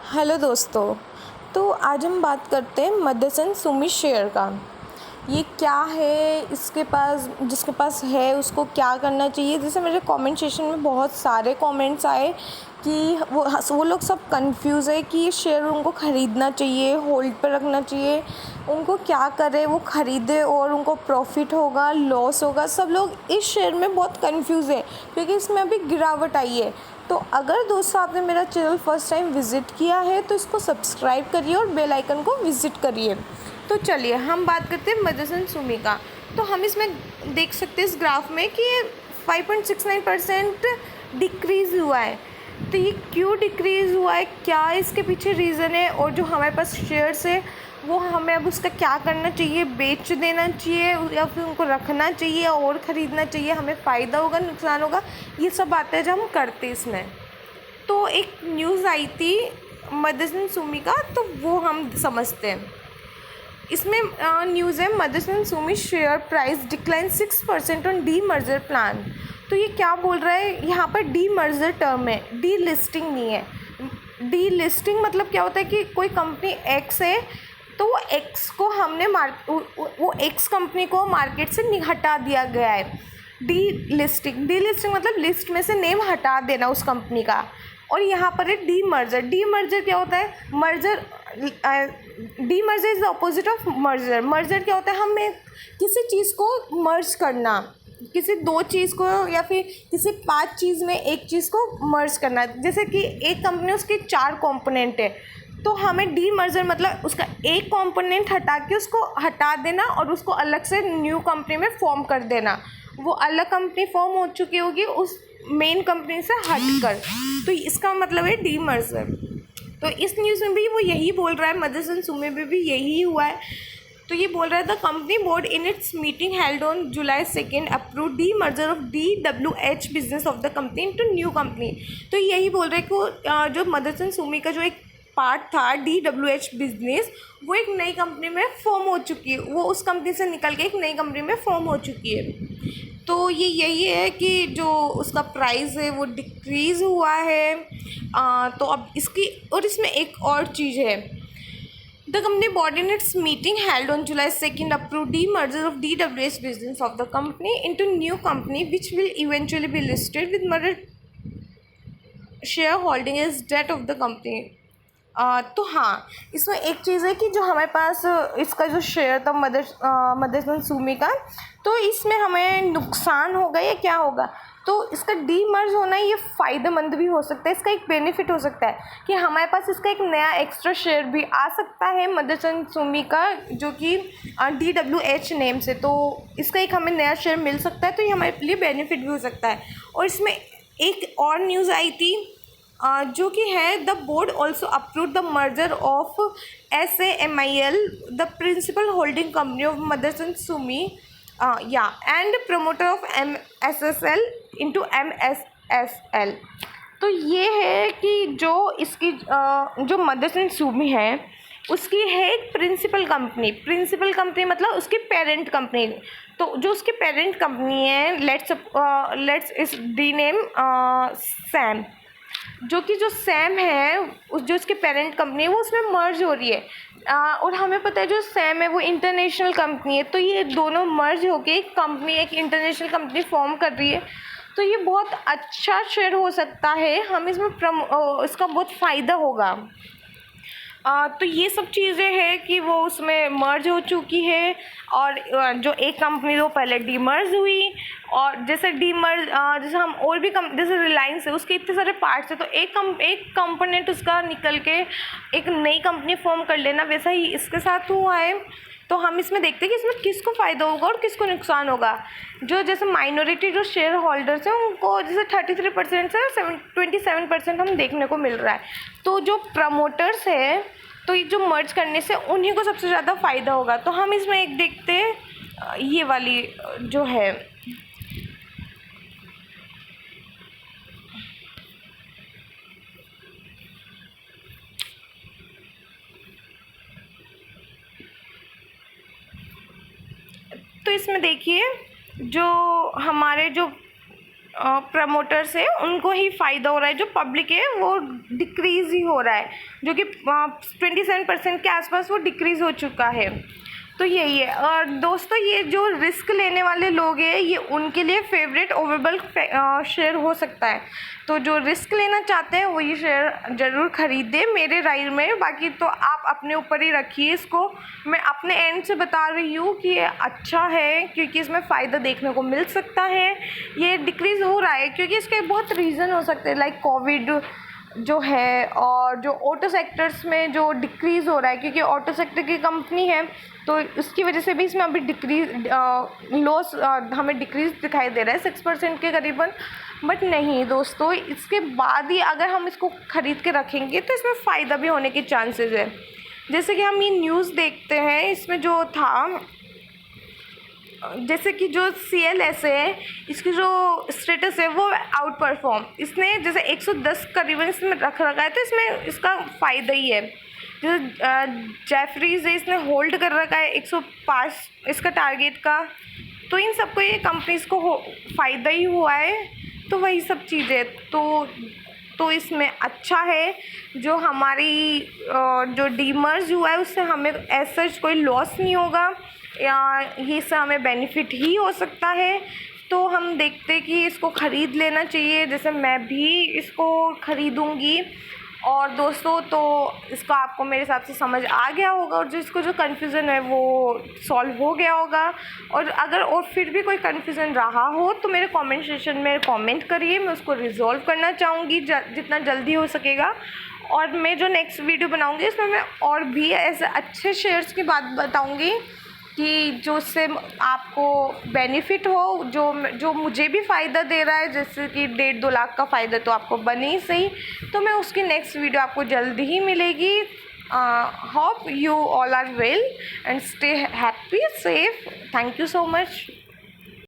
Hello दोस्तों। तो आज हम बात करते हैं मदरसन सुमी शेयर का। ये क्या है, इसके पास जिसके पास है उसको क्या करना चाहिए। जैसे मेरे कमेंट सेशन में बहुत सारे कमेंट्स आए कि वो लोग सब कंफ्यूज है कि ये शेयर उनको ख़रीदना चाहिए, होल्ड पर रखना चाहिए, उनको क्या करे, वो ख़रीदे और उनको प्रॉफिट होगा लॉस होगा। सब लोग इस शेयर में बहुत कंफ्यूज है क्योंकि इसमें अभी गिरावट आई है। तो अगर दोस्तों आपने मेरा चैनल फर्स्ट टाइम विज़िट किया है तो इसको सब्सक्राइब करिए और बेल आइकन को विज़िट करिए। तो चलिए हम बात करते हैं मदरसन सुमी का। तो हम इसमें देख सकते हैं इस ग्राफ में कि 5.69% डिक्रीज़ हुआ है। तो ये क्यों डिक्रीज़ हुआ है, क्या इसके पीछे रीज़न है, और जो हमारे पास शेयर्स है वो हमें अब उसका क्या करना चाहिए, बेच देना चाहिए या फिर उनको रखना चाहिए और ख़रीदना चाहिए, हमें फ़ायदा होगा न्नुकसान होगा, ये सब बातें जो हम करते हैं इसमें। तो एक न्यूज़ आई थी मदरसन सुमी का, तो वो हम समझते हैं। इसमें न्यूज़ है Motherson Sumi share price decline 6% on demerger plan. तो ये क्या बोल रहा है, यहाँ पर डी मर्जर टर्म है, डी लिस्टिंग नहीं है। डी लिस्टिंग मतलब क्या होता है कि कोई कंपनी एक्स है तो वो एक्स को हमने वो एक्स कंपनी को मार्केट से हटा दिया गया है। डी लिस्टिंग मतलब लिस्ट में से नेम हटा देना उस कंपनी का। और यहाँ पर है डी मर्जर क्या होता है, merger D merger is the opposite of merger क्या होता है, हमें किसी चीज़ को मर्ज करना, किसी दो चीज़ को या फिर किसी 5 चीज़ में एक चीज़ को मर्ज करना। जैसे कि एक कंपनी उसके 4 कंपोनेंट है तो हमें डी मर्जर मतलब उसका एक कंपोनेंट हटा के उसको हटा देना और उसको अलग से न्यू कंपनी में फॉर्म कर देना। वो अलग कंपनी फॉर्म हो चुकी होगी उस मेन कंपनी से हटकर, तो इसका मतलब है डी मर्जर। तो इस न्यूज़ में भी वो यही बोल रहा है, मदरसन सुमी में भी यही हुआ है। तो ये बोल रहा है the company board in its meeting held on July 2 approve the merger of DWH business of the company into new company. तो यही बोल रहे हैं कि जो मदरसन सुमी का जो एक पार्ट था DWH बिजनेस, वो एक नई कंपनी में फॉर्म हो चुकी है, वो उस कंपनी से निकल के एक नई कंपनी में फॉर्म हो चुकी है। तो ये यही है कि जो उसका प्राइस है वो डिक्रीज़ हुआ है। तो अब इसमें एक और चीज़ है, the company body in its meeting held on July 2 approve the merger of DWH business of the company into new company which will eventually be listed with mother share holding is that of the company. तो हाँ, इसमें एक चीज़ है कि जो हमारे पास इसका जो शेयर था मदरसन सुमी का, तो इसमें हमें नुकसान होगा या क्या होगा। तो इसका डीमर्ज होना ये फ़ायदेमंद भी हो सकता है, इसका एक बेनिफिट हो सकता है कि हमारे पास इसका एक नया एक्स्ट्रा शेयर भी आ सकता है मदरसन सुमी का, जो कि DWH नेम से। तो इसका एक हमें नया शेयर मिल सकता है, तो ये हमारे लिए बेनिफिट भी हो सकता है। और इसमें एक और न्यूज़ आई थी जो कि है the board also approve the merger of SAMIL the principal holding company of Motherson Sumi and promoter of MSSL into MSSL। तो ये है कि जो इसकी जो मदरसन सुमी है उसकी है एक प्रिंसिपल कंपनी मतलब उसकी पेरेंट कंपनी। तो जो उसकी पेरेंट कंपनी है, लेट्स इस डी नेम सैम, जो कि जो सैम है जो इसके पेरेंट कंपनी है वो उसमें मर्ज हो रही है। और हमें पता है जो सैम है वो इंटरनेशनल कंपनी है, तो ये दोनों मर्ज होके एक इंटरनेशनल कंपनी फॉर्म कर रही है। तो ये बहुत अच्छा शेयर हो सकता है, हम इसमें इसका बहुत फ़ायदा होगा। तो ये सब चीज़ें हैं कि वो उसमें मर्ज हो चुकी है और जो एक कंपनी वो पहले डीमर्ज हुई, और जैसे जैसे हम और भी जैसे रिलायंस है उसके इतने सारे पार्ट्स हैं, तो एक कंपोनेंट उसका निकल के एक नई कंपनी फॉर्म कर लेना, वैसा ही इसके साथ हुआ है। तो हम इसमें देखते हैं कि इसमें किसको फ़ायदा होगा और किसको नुकसान होगा। जो जैसे माइनॉरिटी जो शेयर होल्डर्स हैं उनको जैसे 33% से 27% हम देखने को मिल रहा है। तो जो प्रमोटर्स है तो ये जो मर्ज करने से उन्हीं को सबसे ज़्यादा फ़ायदा होगा। तो हम इसमें एक देखते हैं ये वाली जो है, तो इसमें देखिए जो हमारे जो प्रमोटर्स है उनको ही फ़ायदा हो रहा है, जो पब्लिक है वो डिक्रीज़ ही हो रहा है, जो कि 27% के आसपास वो डिक्रीज़ हो चुका है। तो यही है। और दोस्तों ये जो रिस्क लेने वाले लोग हैं ये उनके लिए फेवरेट ओवेबल शेयर हो सकता है। तो जो रिस्क लेना चाहते हैं वो ये शेयर ज़रूर ख़रीदें मेरे राय में। बाकी तो आप अपने ऊपर ही रखिए इसको। मैं अपने एंड से बता रही हूँ कि ये अच्छा है क्योंकि इसमें फ़ायदा देखने को मिल सकता है। ये डिक्रीज़ हो रहा है क्योंकि इसके बहुत रीज़न हो सकते हैं, लाइक कोविड जो है, और जो ऑटो सेक्टर्स में जो डिक्रीज़ हो रहा है क्योंकि ऑटो सेक्टर की कंपनी है तो उसकी वजह से भी इसमें अभी डिक्रीज लॉस हमें डिक्रीज़ दिखाई दे रहा है 6% के करीबन। बट नहीं दोस्तों, इसके बाद ही अगर हम इसको ख़रीद के रखेंगे तो इसमें फ़ायदा भी होने के चांसेस है। जैसे कि हम ये न्यूज़ देखते हैं, इसमें जो था जैसे कि जो CLS है इसकी जो स्टेटस है वो आउट परफॉर्म, इसने जैसे 110 करीबन इसमें रख रखा है तो इसमें इसका फ़ायदा ही है। जैसे जेफरीज है इसने होल्ड कर रखा है 105 इसका टारगेट का, तो इन सबको ये कंपनीज़ को फ़ायदा ही हुआ है। तो वही सब चीज़ें तो इसमें अच्छा है जो हमारी जो डीमर्ज हुआ है उससे हमें एज सच कोई लॉस नहीं होगा, या ये से हमें बेनिफिट ही हो सकता है। तो हम देखते हैं कि इसको ख़रीद लेना चाहिए, जैसे मैं भी इसको ख़रीदूँगी। और दोस्तों तो इसको आपको मेरे हिसाब से समझ आ गया होगा, और जिसको जो कन्फ्यूज़न है वो सॉल्व हो गया होगा। और अगर और फिर भी कोई कन्फ्यूज़न रहा हो तो मेरे कमेंट सेक्शन में कमेंट करिए, मैं उसको रिज़ॉल्व करना चाहूँगी जितना जल्दी हो सकेगा। और मैं जो नेक्स्ट वीडियो बनाऊँगी इसमें मैं और भी ऐसे अच्छे शेयर्स की बात बताऊँगी कि जो उससे आपको बेनिफिट हो, जो मुझे भी फ़ायदा दे रहा है, जैसे कि 1.5-2 लाख का फ़ायदा तो आपको बने ही सही। तो मैं उसकी नेक्स्ट वीडियो आपको जल्दी ही मिलेगी। Hope you all are well and stay happy safe. Thank you so much.